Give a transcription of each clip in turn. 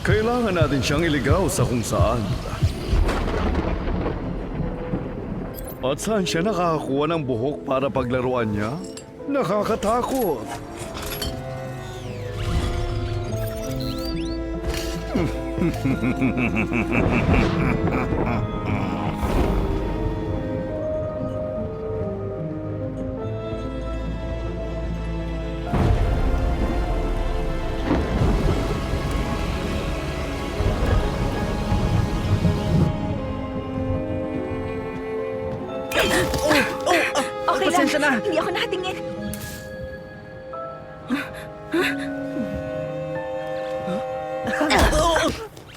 Kailangan natin siyang iligaw sa kung saan. At saan siya nakakakuha ng buhok para paglaruan niya? Nakakatakot. Okay lang. Pasensya na. Hindi ako nakatingin.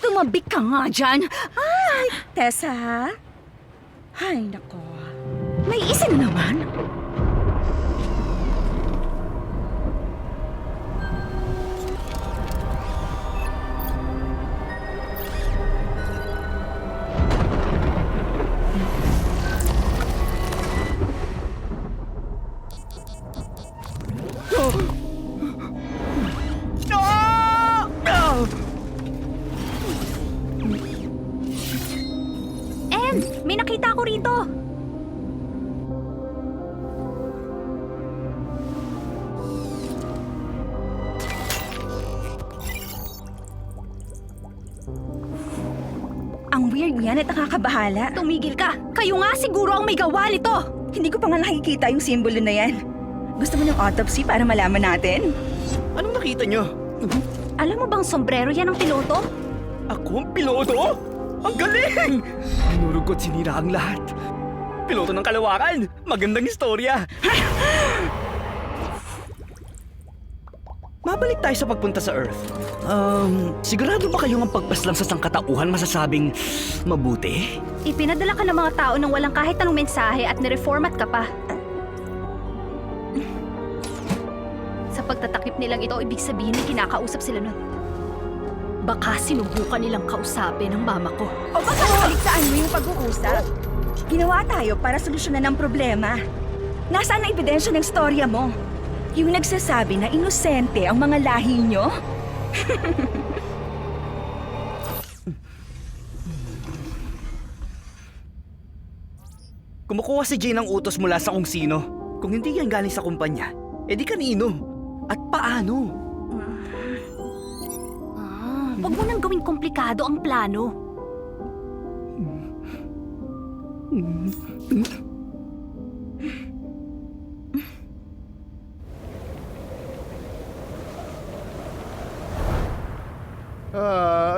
Tumabik ka nga dyan. Ay, Tessa. Ay, nako. May isa na naman. May nakita ko rito. Ang weird yan at nakakabahala. Tumigil ka. Kayo nga siguro ang may gawa nito. Hindi ko pa nga nakikita yung simbolo na yan. Gusto mo ng autopsy para malaman natin? Anong nakita nyo? Alam mo bang sombrero yan ng piloto? Ako ang piloto? Ang galing! Binurog ko't sinira ang lahat. Piloto ng kalawakan! Magandang istorya! Mabalik tayo sa pagpunta sa Earth. Sigurado ba kayong ang pagpaslang sa sangkatauhan masasabing mabuti? Ipinadala ka ng mga tao nang walang kahit anong mensahe at nireformat ka pa. Sa pagtatakip nilang ito, ibig sabihin na kinakausap sila nun. Baka sinubukan nilang kausapin ang mama ko. O baka nakaligtaan mo yung pag-uusap? Ginawa tayo para solusyonan ang problema. Nasaan ang ebidensya ng storya mo? Yung nagsasabi na inosente ang mga lahi nyo? Kumukuha si Jane ng utos mula sa kung sino. Kung hindi yan galing sa kumpanya, edi kanino? At paano? Huwag mo nang gawing komplikado ang plano.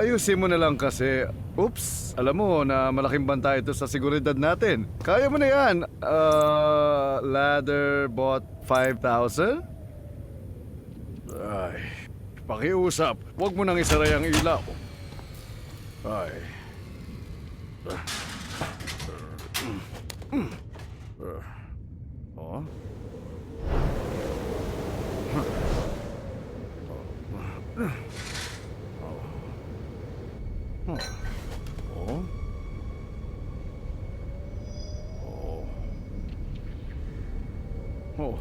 Ayusin mo na lang kasi. Oops, alam mo na malaking banta ito sa seguridad natin. Kaya mo na yan. Ladder bought 5,000? Ay, pakiusap. Huwag mo nang isaray ang ilaw. Ay. Oh? Oh? Oh.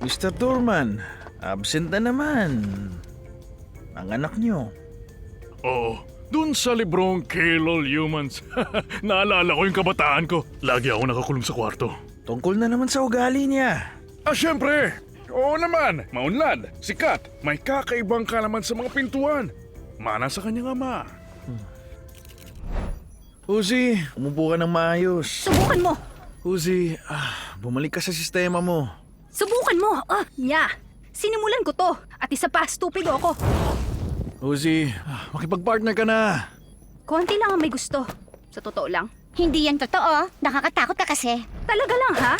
Mr. Dorman, absent na naman. Ang anak niyo. Oo, dun sa librong Kill All Humans. Naalala ko yung kabataan ko. Lagi ako nakakulong sa kwarto. Tungkol na naman sa ugali niya. Siyempre! Oo naman, maunlad, sikat, may kakaibang kalaman sa mga pintuan. Mana sa kanyang ama. Uzi, umupo ka ng maayos. Subukan mo! Uzi, bumalik ka sa sistema mo. Subukan mo! Nya! Sinimulan ko to. At isa pa, stupido ako. Uzi, makipag-partner ka na. Konti lang ang may gusto. Sa totoo lang. Hindi yan totoo. Nakakatakot ka kasi. Talaga lang, ha?